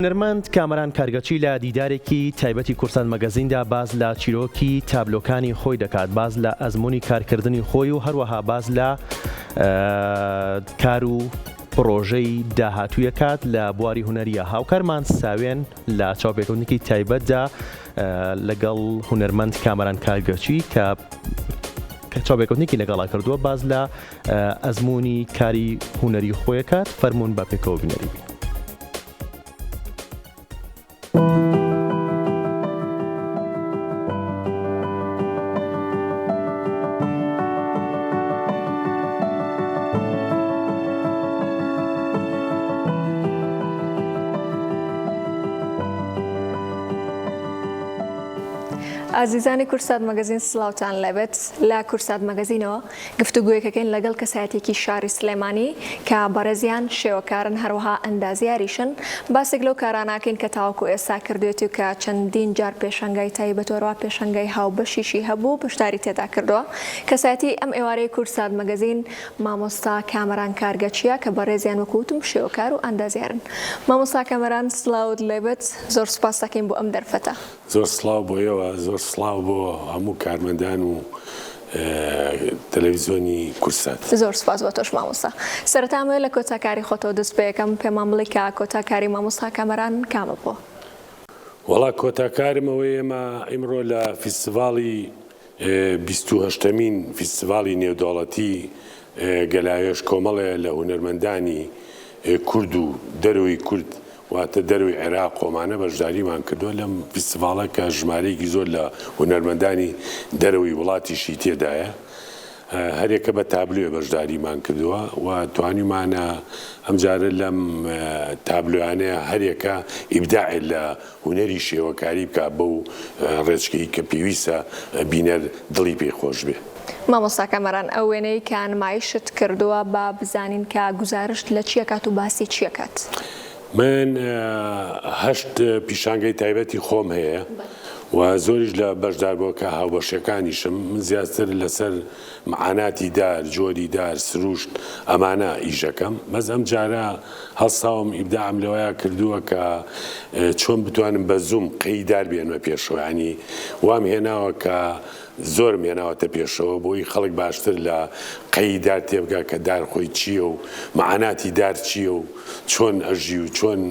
هونەرمەند کامەران کارگەچی لە دیدارێکی تایبەتی کورسان مەگەزیندا باز لە چیرۆکی تابلۆکانی خۆی دەکات، باز لە ئەزموونی کارکردنی خۆی و هەروەها باز لە کار و پرۆژەی داهاتوویەکات لە بواری هونەریە. هاوکارمان ساوێن لە چاوپێکەوتنێکی تایبەتدا لەگەڵ هونەرمەند کامەران کارگەچی کە چاوپێکەوتنێکی لەگەڵا کردووە، باز لە ئەزموونی کاری هونەری خۆیەکات. فەرموون بە پێکەوە بینەری. ئازیزانی کورسات مەگەزین سڵاوتان لەبێت. لە کورسات مەگەزینەوە گفتوگویەکەکەین لەگەڵ کەسایەتێکی شاری سلێمانی کە بەڕێزیان شێوەکارن هەروەها ئەندازیاریشن. باسێک لەو کاراناکەین کە تاوەکو ئێستا کردوێتی و کە چەندین جار پێشەنگای تایبەتۆڕوا پێشەنگای هاوبەشیشی هەبوو پشتاری تێدا کردووە. کەسایەتی ئەم ئێوارەی کورسات مەگەزین مامۆستا کامەران کارگەچیە کە بەڕێزیان وەکوتم شێوەکار و ئەندازیارن. مامۆستا کامەران سڵاوت لەبێت، زۆر سوپاس دەکەین بۆ ئەم دەرفەتە. زۆر سڵاو بۆیەوە، زۆر سڵاو بۆ هەموو کارمەندان و تەلەڤیزیۆنی کورسات. زۆر سوپاس بۆ تۆش مامۆستا. سەرەتامە لە کۆتاکاری خۆتەوە دەست پێ یەکەم پێمان بڵێ کە کۆتاکاری مامۆستا کامەران کامە بووە؟ وەڵا کۆتاکارمەوەی ئێمە ئیمڕۆ لە فیستیڤاڵی 28مین فیستیڤاڵی نێودەوڵەتی گەلایۆش کۆمەڵێ لە هونەرمەندانی کورد و دەروی کورد واتە دەروی عێراق قۆمانە بەشداریمان کردووە لەم فیستیڤاڵە کە ژمارەیەکی زۆر لە هونەرمەندانی دەروی وڵاتیشی تێدایە. هەرێکە بە تابلوێ بەشداریمان کردووە و توانیمانە ئەمجارە لەم تابلویانەیە هەرێکە ئیبداعێ لە هونەری شێوەکاری بکە بەو ڕێچکەی کە پێویستە بینەر دڵی پێی خۆش بێ. مامۆستا کامەران، ئەو وێنەی کە نمایشت کردووە با بزانین کە گزارشت لە چیەکات و باسی چیەکات؟ من 8 پیشانگەی تایبەتی خۆم هەیە و زۆریش لە بەشداربووەکە هاوبەشەکانیشم. من زیاتر لەسەر معاناتی دار، جۆری دار، سروشت ئەمانە ئیشەکەم. بەس ئەم جارە هەڵساوم ئیبداعم لەوەیە کردووە کە چۆن بتوانم بە زووم قەیدار بێنمە پێشەوە، ینی وام هێناوە کە زۆرم هێناوەتە پێشەوە بۆی خەڵک باشتر لە قەیدار تێبگا کە دار خۆی چییە و معاناتی دار چییە و چۆن ئەژی و چۆن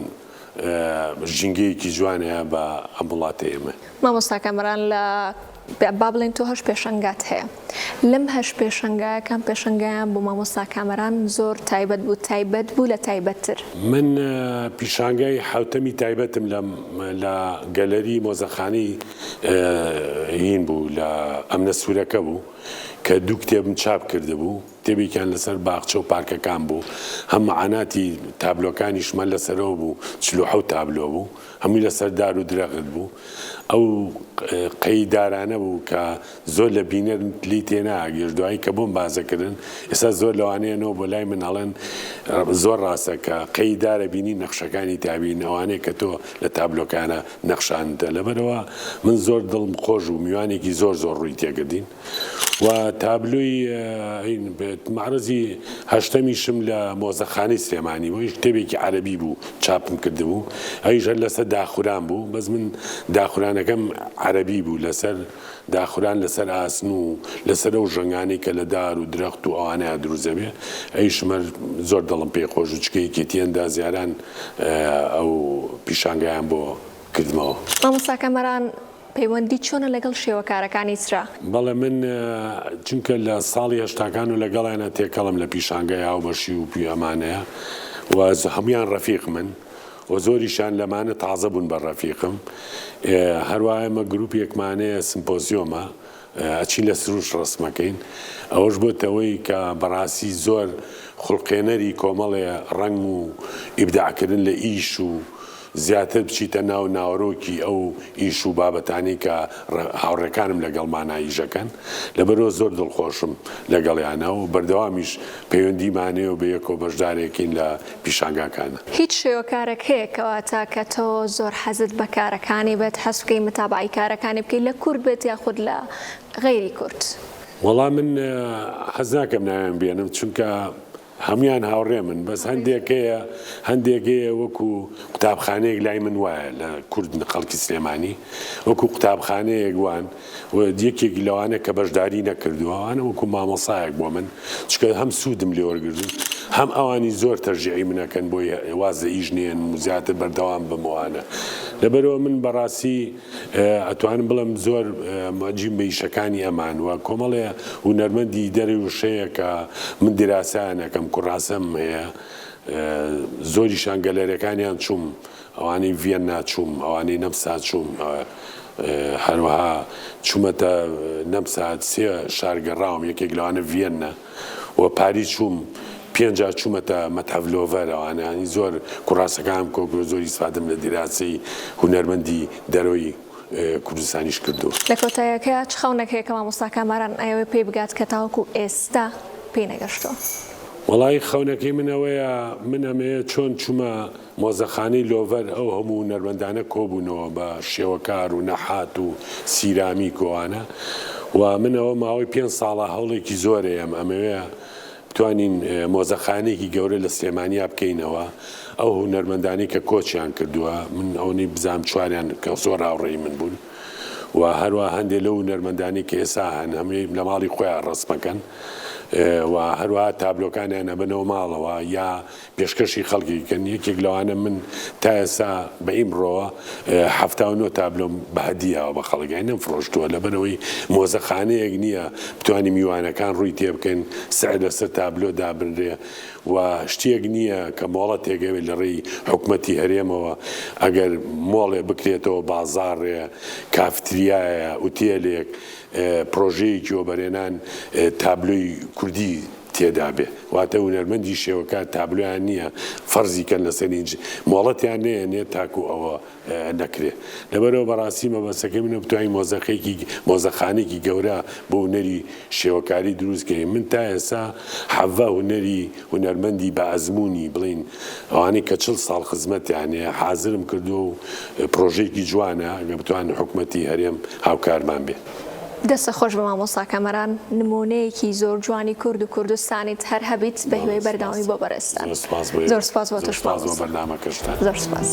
ژینگەیەکی جوانەیە بە ئەم وڵاتە ئێمە. مامۆستا کامەران، لە با بڵێن تۆ 8 پێشەنگات هەیە. لەم 8 پێشەنگایەکان پێشەنگایان بۆ مامۆستا کامەران زۆر تایبەت بوو لە تایبەتتر. من پیشانگای حوتەمی تایبەتم لە گەلەری مۆزەخانەی هین بوو، لە ئەمنە سوورەکە بوو کە 2 کتێبم چاپ کرده بوو. کتێبێکیان لەسەر باخچە و پارکەکان بوو، هەم معاناتی تابلۆکانیشمان لەسەرەوە بوو، 47 تابلۆ بوو، هەمووی لەسەر دار و درەخت بوو. ئەو قەیدارانە بوو کە زۆر لە بینەر لی تێناگەشت، دوایی کە بۆم بازەکردن ئێستا زۆر لەوانەیەنەوە بۆ لای من هەڵێن زۆر ڕاستە کە قەیدارە بینی نەخشەکانی تابین ئەوانەیە کە تۆ لە تابلۆکانە نەخشاندە. لەبەرەوە من زۆر دڵم خۆش و میوانێکی زۆر ڕووی تێگەدین و تابلوی معرەزی 8میشم لە مۆزەخانەی سلێمانی بوو. کتێبێکی عەرەبی بوو چاپم کرده بوو، ئەویش هەر لەسەر داخوران بوو، بەس من داخورانەکەم عەرەبی بوو، لەسەر داخوران لەسەر ئاسن و لەسەر ئەو ژەنگانەی کە لە دار و درەخت و ئەوانەیە دروزە بێ. ئەیشمە زۆر دڵم پێی خۆش و چکەیەکێتی ئەندازیاران ئەو پیشانگایان بۆ کردمەوە. مامۆستا کامەران، پەیوەندی چۆنە لەگەڵ شێوەکارەکانی ترا؟ بەڵێ من چونکە لە ساڵی هەشتاکان و لەگەڵیانە تێکەڵم لە پیشانگای هاوبەشی و ئەمانەیە و هەمویان ڕەفیق من و زۆریشان لەمانە تازە بوون بە ڕەفیقم. هەروایە ئێمە گروپێکمانەیە سمپۆزیۆمە ئەچین لە سروش ڕسمەکەین. ئەوەش بۆتەوەی کە بەڕاستی زۆر خوڵقێنەری کۆمەڵێ ڕنگ و ئیبداعکردن لە ئیش و زیاتر بچیتە ناو ناوەڕۆکی ئەو ئیش و بابەتانی کە هاوڕێکانم لەگەڵمان ئیژەکەن. لەبەرەوە زۆر دڵخۆشم لەگەڵیانە و بەردەوامیش پەیوەندیمانەیە و بە یەکەوە بەشدارێکین لە پیشانگاکانە. هیچ شێوەکارێک هەیە کەواتە کە تۆ زۆر حەزت بە کارەکانی بێت، حەز بکەی متابعی کارەکانی بکەی، لە کورد بێت یاخود لە غەیری کورد؟ وەڵام من حەز ناکەم ناوێن بێنم، چونکە هەمویان هاوڕێ من بەس هەندێکەیە وەکو قوتابخانەیەک لای من وایە لە کورد خەڵکی سلێمانی وەکو قوتابخانەیەک وان یەکێکی لەوانە کە بەشداری نەکردووە ئەوانە وەکو مامۆسایەک بۆ من چکە هەم سوودم لێ وەرگردوون هەم ئەوانی زۆر تەرجیعی منەکەن بۆی وازە ئیش نیەن و زیاتر بەردەوام بمەوانە لەبەرەوە من بەڕاستی ئەتوانم بڵم زۆر مەجیم بە ئیشەکانی ئەمان وە کۆمەڵێ هونەرمەندی دەری وشەیە کە من دیراسایانەکەم کوڕاسەم هەیە زۆریشان گەلەرەکانیان چوم ئەوانەی ڤێننا چوم ئەوانەی نەمسا چوم هەروەها چوومەتە نەمسات سێ شارگەڕاوم یەکێک لەوانە ڤێننا و پاری چوم پێنجا چوومەتە مەتحەف لۆڤەر ئەوانانی زۆر کوڕاسەکان کۆکرۆ زۆری ئیسفادەم لە دیراسی هونەرمەندی دەرەوەی کوردستانیش کردو. لە کۆتاییەکە چ خەونێکەیە کە مامۆستا کامەران ئەوێ پێی بگات کە تاوەکو ئێستا پێی نەگەشتەوە؟ وەڵی خەونەکەی منەوەیە من ئەمەیە چۆن چوومە مۆزەخانەی لۆڤەر ئەو هەموو نەرمەندانە کۆبوونەوە بە شێوەکار و نەحات و سیرامی کۆوانە و منەوە ماوەی 5 ساڵە هەوڵێکی زۆرەیەم ئەمەوەیە بتوانین مۆزەخانەیەکی گەورە لە سلێمانیا بکەینەوە ئەو هونەرمەندانی کە کۆچیان کردووە من ئەوەی بزانم چواریان کە زۆر هاوڕێی من بوون و هەروە هەندێک لەو هونەرمەندانی کە ئێستا هەن هەمووی لە ماڵی خۆیان ڕەسمەکەن و هەروەها تابلۆکانیان ئەبنەوە ماڵەوە یا پێشکەشی خەڵکیکەن یەکێک لەوانە من تا ئێستا بە ئیمڕۆوە 79 تابلۆم بەهەدیەوە بە خەڵگای نەمفرۆشتووە لەبەرەوەی مۆزەخانەیەک نییە بتوانین میوانەکان ڕووی تێ بکەین سعر لەسەر تابلۆ دابنرێ و شتێک نییە کە مۆڵە تێگەوێت لە ڕێی حکوومەتی هەرێمەوە ئەگەر مۆڵێ بکرێتەوە بازاڕێ کافتریایە ئوتێلێک پرۆژەیەکی وەبەرێنان تابلۆی کوردی تێدا بێ واتە هونەرمەندی شێوەکە تابلۆیان نییە فەرزیکەن لەسەر مۆڵەتیان نێ تاکو ئەوە نەکرێ لەبەرەوە بەڕاستی مەبەستەکەی منە بتوانین مۆزەخانێکی گەورە بۆ هونەری شێوەکاری دروستکەین من تا ئێستا حەڤە هونەرمەندی بە ئەزمموی بڵین ئەوانەی کە 40 ساڵ خزمەتیانێ حازرم کردو و پرۆژێکی جوانە ئەگە بتوانین حکوومەتی هەرێم هاوکارمان بێ. دەستە خۆش بە مامۆستا کامەران نمونەیەکی زۆر جوانی کورد و کوردستانیت هەر هەبیت بە هیوای بەرداوامی بۆ بەڕێستان. زۆر سپاس بۆ تۆش. بەرنامەکەشتان. زۆر سپاس.